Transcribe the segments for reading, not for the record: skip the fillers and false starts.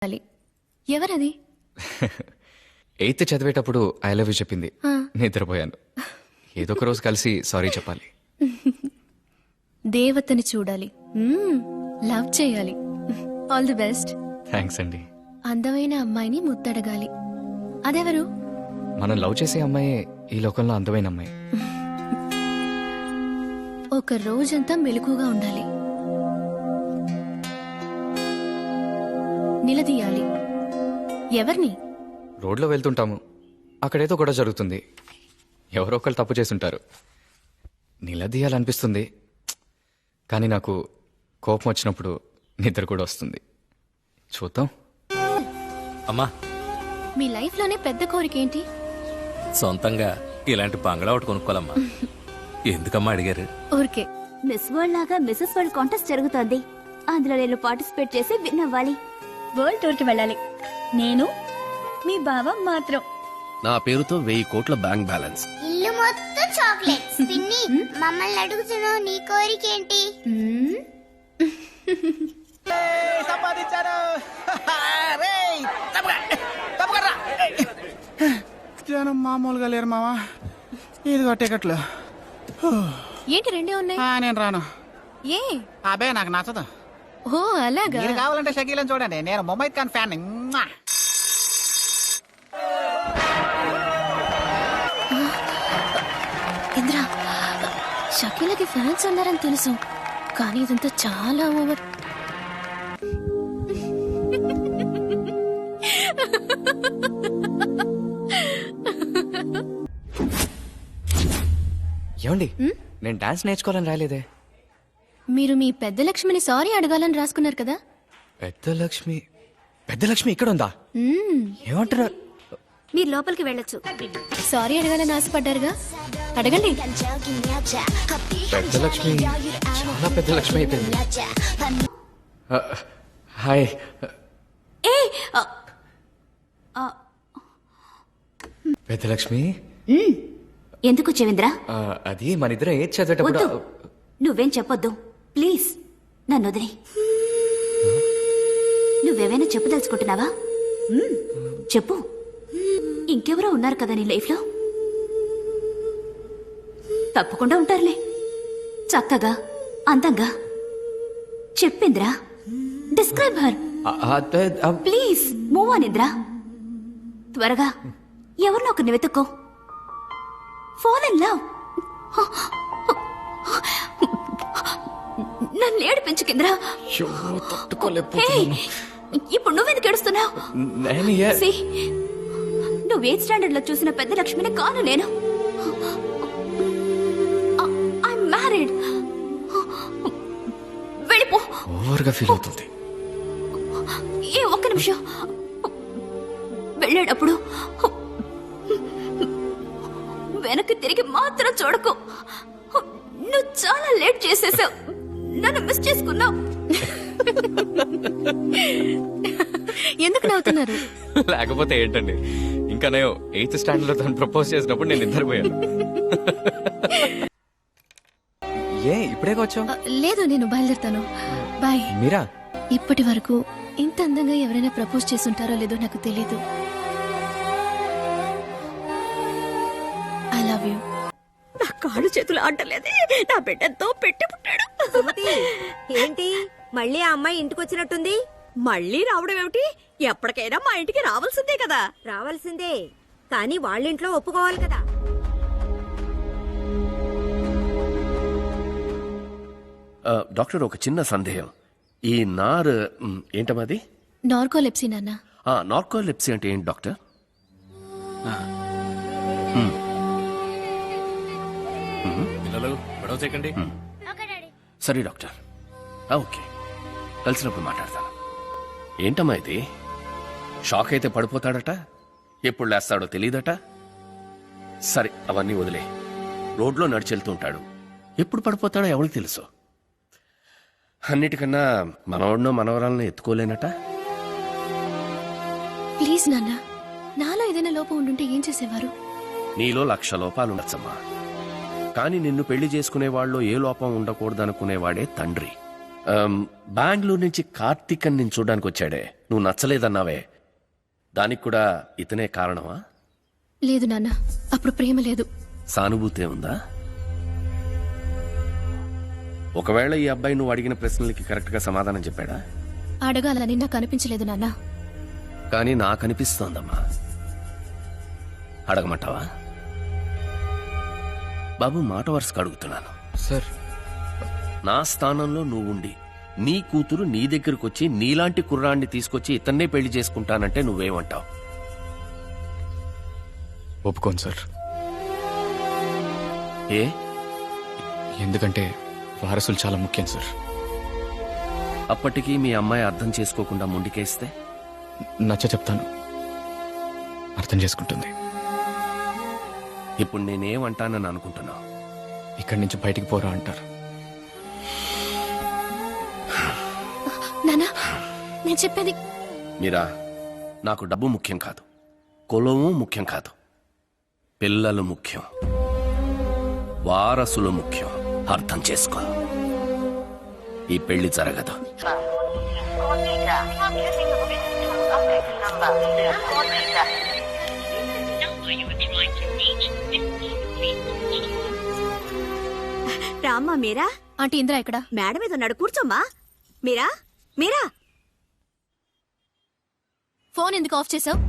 ఎవరది? 8th చదివేటప్పుడు I love you చెప్పింది. నిద్రపోయాను. ఏదో ఒక రోజు కలిసి సారీ చెప్పాలి. దేవతని చూడాలి, లవ్ చేయాలి. All the best. థ్యాంక్స్ అండి. అందమైన అమ్మాయిని ముద్దడగాలి. అదెవరు? మనం లవ్ చేసే అమ్మాయే ఈ లోకంలో అందమైన అమ్మాయి. ఒక రోజంతా మెలకుగా ఉండాలి. నిలదీయాలి. ఎవరిని? రోడ్లో వెళ్తుంటాము, అక్కడేదో గొడవ జరుగుతుంది. ఎవరో ఒకళ్ళు తప్పు చేసుంటారు. నిలదీయాలనిపిస్తుంది, కానీ నాకు కోపం వచ్చినప్పుడు నిద్ర కూడా వస్తుంది. చూద్దాం. అమ్మా, మీ లైఫ్ లోనే పెద్ద కోరిక ఏంటి? సొంతంగా ఇలాంటి బంగ్లా ఒకటి కొనుక్కోవాలమ్మా. ఎందుకమ్మా అడిగారు? ఊరికే. మిస్ వరల్డ్ లాగా మిసెస్ వరల్డ్ కాంటెస్ట్ జరుగుతోంది. అందులో నేను పార్టిసిపేట్ చేసి విన్ అవ్వాలి. వరల్డ్ టూర్ కి వెళ్ళాలి. నేను మీ బావ మాత్రం. నా పేరుతో 1000 కోట్ల బ్యాంక్ బ్యాలెన్స్. ఇల్లు మొత్తం చాక్లెట్స్. పిన్ని, మమ్మల్ని అడుగుతున్నావు, నీ కోరికేంటి? జనం మామూలుగా లేరు మావా. ఇదిగో టికెట్లు. ఏంటి రెండే ఉన్నాయి? నేను రాను. ఏ? అబే నాకు నచ్చదు. ఓ అలాగా. మీరు కావాలంటే షకీలని చూడండి, నేను ముమైత్ ఖాన్ ఫ్యాన్. ఇంద్రా, షకీలకి ఫ్యాన్స్ ఉన్నారని తెలుసు, కానీ ఇదంతా చాలా ఓవర్. ఏమండి, నేను డాన్స్ నేర్చుకోవాలని రాలేదే. మీరు మీ పెద్ద లక్ష్మిని సారీ అడగాలని రాసుకున్నారు కదా. పెద్ద లక్ష్మి ఇక్కడ ఉందా? ఏమంటారు? మీరు లోపలికి వెళ్ళొచ్చు. సారీ అడగాలని ఆశపడ్డారుగా, అడగండి. పెద్ద లక్ష్మి చాలా పెద్ద లక్ష్మి అయిపోయింది. హాయ్. పెద్ద లక్ష్మి, ఎందుకు వచ్చేవింద్రా? అది మన ఇద్దరం ఏది చదివేటప్పుడు. నువ్వేం చెప్పొద్దు ప్లీజ్. నన్ను వదిలే. నువ్వేమైనా చెప్పదలుచుకుంటున్నావా? చెప్పు. ఇంకెవరో ఉన్నారు కదా నీ లైఫ్ లో. తప్పకుండా ఉంటారులే, చక్కగా అందంగా. చెప్పింద్రా, describe her please. Move on ఇంద్రా, త్వరగా. ఎవరినో ఒకరిని వెతుక్కో. Fall in love. నన్ను ఏడిపించుకింద్రా. ఇప్పుడు నువ్వెందుకు ఏడుస్తున్నావు? నువ్వు 8th స్టాండర్డ్ లో చూసిన పెద్ద లక్ష్మిని కాను నేను. I'm married. వెళ్ళిపో. ఓవర్గా ఫీల్ అవుతుంది. ఏ ఒక్క నిమిషం. వెళ్ళేటప్పుడు వెనక్కి తిరిగి మాత్రం చూడకు. నువ్వు చాలా లేట్ చేసేసావు. నన్ను మిస్ చేసుకున్నావు. ఎందుకు నవ్వుతున్నారు? లేకపోతే ఏంటండి, ఇంకా నేను 8th స్టాండర్డ్ లో తను ప్రపోజ్ చేసినప్పుడు నేను నిద్రపోయాను. ఏ ఇప్పుడేగా వచ్చావు? లేదు, నేను బయలుదేరుతాను. బాయ్. మీరా? ఇప్పటి వరకు ఇంత అందంగా ఎవరైనా ప్రపోజ్ చేసుంటారో లేదో నాకు తెలీదు. I love you. నా కాళ్ళు చేతులు ఆడలేదే. నా బిడ్డతో పెట్టి పుట్టాడు. ఏంటి మళ్ళీ ఆ అమ్మాయి ఇంటికి వచ్చినట్టుంది? మళ్ళీ రావడం ఏమిటి? ఎప్పటికైనా మా ఇంటికి రావాల్సిందే కదా. రావాల్సిందే, కానీ వాళ్ళింట్లో ఒప్పుకోవాలి కదా. డాక్టర్, ఒక చిన్న సందేహం. ఈ నార్ ఏంటమాది? నార్కోలెప్సీ నాన్న. నార్కోలెప్సీ అంటే ఏంటి డాక్టర్? పిల్లలు గొడవ చేయకండి. సరే డాక్టర్, ఓకే, కలిసినప్పుడు మాట్లాడతాను. ఏంటమ్మా ఇది? షాక్ అయితే పడిపోతాడట, ఎప్పుడు లేస్తాడో తెలియదట. సరే అవన్నీ వదిలే. రోడ్లో నడిచెళ్తుంటాడు, ఎప్పుడు పడిపోతాడో ఎవరికి తెలుసు. అన్నిటికన్నా మనవాడినో మనవరాలను ఎత్తుకోలేనట. ప్లీజ్ నాన్న, నాలో ఏదైనా లోపం ఉండుంటే ఏం చేసేవారు? నీలో 1,00,000 లోపాలు ఉండొచ్చమ్మా, కానీ నిన్ను పెళ్లి చేసుకునే వాళ్ళలో ఏ లోపం ఉండకూడదనుకునేవాడే తండ్రి. బెంగళూరు నుంచి కార్తీక్ అని నేను చూడడానికి వచ్చాడే, నువ్వు నచ్చలేదన్నావే, దానికి కూడా ఇతనే కారణమా? లేదు నాన్న, అప్పుడు ప్రేమ లేదు. సానుభూతే ఉందా? ఒకవేళ ఈ అబ్బాయి నువ్వు అడిగిన ప్రశ్నలకి కరెక్ట్ గా సమాధానం చెప్పాడా? అడగాలని నాకు అనిపించలేదు నాన్న. కానీ నాకు అనిపిస్తోందమ్మా. అడగమంటావా? బాబు, మాట వరుసకు అడుగుతున్నాను. సార్, నా స్థానంలో నువ్వుండి నీ కూతురు నీ దగ్గరకు వచ్చి నీలాంటి కుర్రాన్ని తీసుకొచ్చి ఇతన్నే పెళ్లి చేసుకుంటానంటే నువ్వేమంటావు? ఒప్పుకోను సార్. ఏ? ఎందుకంటే వారసులు చాలా ముఖ్యం సార్. అప్పటికీ మీ అమ్మాయి అర్థం చేసుకోకుండా ముందుకేస్తే? నచ్చ చెప్తాను, అర్థం చేసుకుంటుంది. ఇప్పుడు నేనేమంటానని అనుకుంటున్నావు? ఇక్కడి నుంచి బయటికి పోరా అంటారు. నాన్న, నేను చెప్పేది. మీరా, నాకు డబ్బు ముఖ్యం కాదు, కులము ముఖ్యం కాదు, పిల్లలు ముఖ్యం, వారసులు ముఖ్యం. అర్థం చేసుకో. ఈ పెళ్లి జరగదు. రామ్మా మీరా. ఆంటీ ఇంద్ర ఇక్కడ. మేడ మీద ఉన్నాడు, కూర్చోమ్మా. మీరా, మీరా. ఫోన్ ఎందుకు ఆఫ్ చేసావు?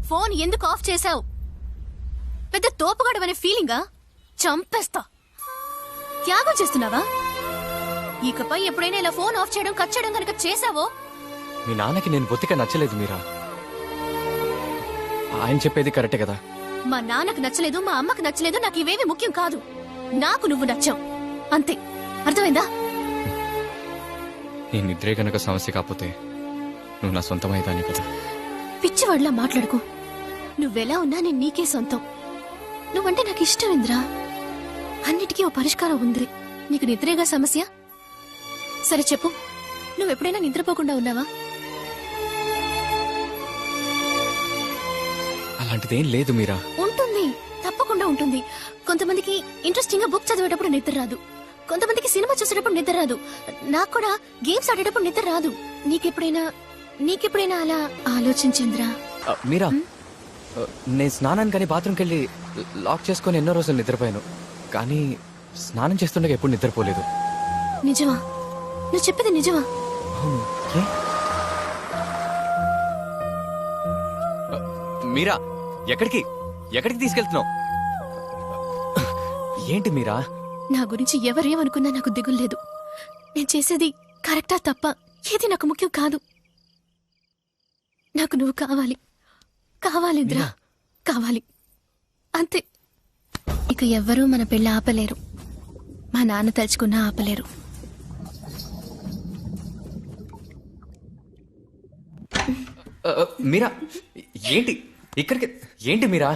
ఫోన్ ఎందుకు ఆఫ్ చేసావు? పెద్ద తోపుగాడవనే ఫీలింగా? చంపేస్తా. త్యాగం చేస్తున్నావా? ఇకపై ఎప్పుడైనా ఇలా ఫోన్ ఆఫ్ చేయడం, కట్ చేయడం కనుక చేసావో? మీ నాన్నకి నేను బొత్తిగా నచ్చలేదు మీరా. ఆయన చెప్పేది కరెక్టే కదా. మా నాన్నకు నచ్చలేదు, మా అమ్మకు నచ్చలేదు, నాకు ఇవేవి ముఖ్యం కాదు. నాకు నువ్వు నచ్చావు, అంతే. అర్థమైందా? నీ నిద్రే గనక సమస్య కాకపోతే నువ్వు నా సొంతమైదాన్ని కదా. పిచ్చివాడిలా మాట్లాడుకో. నువ్వెలా ఉన్నా నేను నీకే సొంతం. నువ్వంటే నాకు ఇష్టం ఇంద్రా. అన్నిటికీ ఓ పరిష్కారం ఉంది. నీకు నిద్రేగా సమస్య? సరే చెప్పు, నువ్వెప్పుడైనా నిద్రపోకుండా ఉన్నావా? అలాంటిదేం లేదు మీరా. ఉంటుంది, తప్పకుండా ఉంటుంది. కొంతమందికి ఇంట్రెస్టింగ్ గా బుక్ చదివేటప్పుడు నిద్ర రాదు, కొంతమందికి సినిమా చూసేటప్పుడు నిద్ర రాదు, నాకు కూడా గేమ్స్ ఆడేటప్పుడు నిద్ర రాదు. నీకెప్పుడైనా అలా ఆలోచించిందిరా? మీరా, నేను స్నానానికి కానీ బాత్రూమ్కి వెళ్ళి లాక్ చేసుకుని ఎన్నో రోజులు నిద్రపోయాను, కానీ స్నానం చేస్తుండగా ఎప్పుడు నిద్రపోలేదు. నిజమా? నువ్వు చెప్పేది నిజమా? అవును. ఏ? మీరా, ఎక్కడికి ఎక్కడికి తీసుకెళ్తున్నావు? ఏంటి మీరా? నా గురించి ఎవరేమనుకున్నా నాకు దిగులేదు. నేను చేసేది కరెక్టా తప్ప ఏది నాకు ముఖ్యం కాదు. నాకు నువ్వు కావాలి, కావాలింద్రా, కావాలి, అంతే. ఇక ఎవ్వరూ మన పెళ్ళి ఆపలేరు, మా నాన్న తలుచుకున్నా ఆపలేరు. మీరా, ఏంటి ఇక్కడికి? ఏంటి మీరా,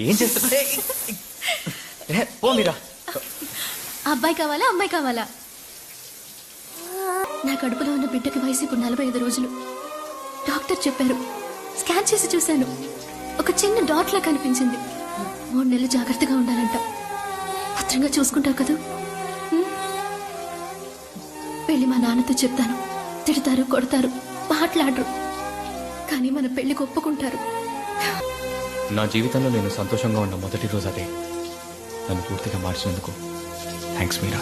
ఏం చేస్తున్నా? పో మీరా. అబ్బాయి కావాలా, అమ్మాయి కావాలా? నా కడుపులో ఉన్న బిడ్డకి వయసు ఇప్పుడు 45 రోజులు. డాక్టర్ చెప్పారు, స్కాన్ చేసి చూశాను, ఒక చిన్న డాట్ లా కనిపించింది. 3 నెలలు జాగ్రత్తగా ఉండాలంట. భద్రంగా చూసుకుంటావు కదా? పెళ్లి మా నాన్నతో చెప్తాను. తిడతారు, కొడతారు, మాట్లాడరు, కానీ మన పెళ్లికి ఒప్పుకుంటారు. నా జీవితంలో నేను సంతోషంగా ఉన్న మొదటి రోజు అదే. నన్ను పూర్తిగా మార్చినందుకు థ్యాంక్స్ మీరా.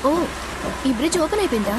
ఓ, ఈ బ్రిడ్జ్ ఓపెన్ అయిపోయిందా?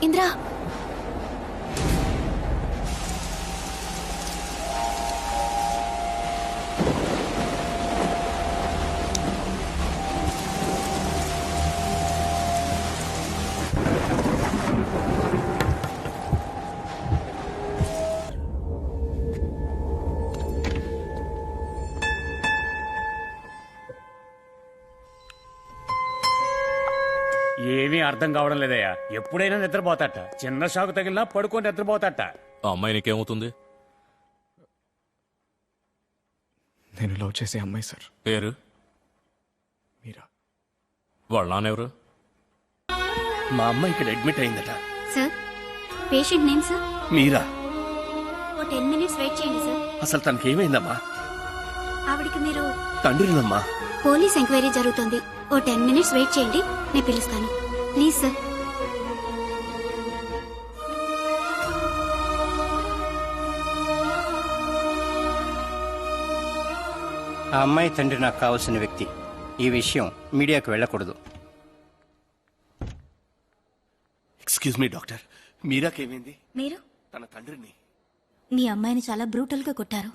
ఇంద్రా ఏమీ అర్థం కావడం లేదయ్యా. ఎప్పుడైనా నిద్రపోతాట, చిన్న షాకు తగిలినా పడుకొని నిద్రపోతాట. ఆ అమ్మాయి నీకేమవుతుంది? నేను లవ్ చేసే అమ్మాయి సార్. పేరు? మీరా. వాళ్ళ నాన్నెవరు? మా అమ్మ ఇక్కడ అడ్మిట్ అయిందట. Sir patient name sir? Meera? ఓ 10 minutes వెయిట్ చేయండి సార్. అసలు తనకేమైందమ్మా? ఆవిడికి మీరు తండ్రినమ్మా. పోలీస్ ఎంక్వైరీ జరుగుతుంది. ఓ 10 minutes వెయిట్ చేయండి, నేను పిలుస్తాను. Please sir. ఆ అమ్మాయి తండ్రి నాకు కావాల్సిన వ్యక్తి. ఈ విషయం మీడియాకు వెళ్ళకూడదు. ఎక్స్క్యూజ్ మీ డాక్టర్, మీరాకేమైంది? మీరు తన తండ్రిని మీ అమ్మాయిని చాలా బ్రూటల్ గా కొట్టారు.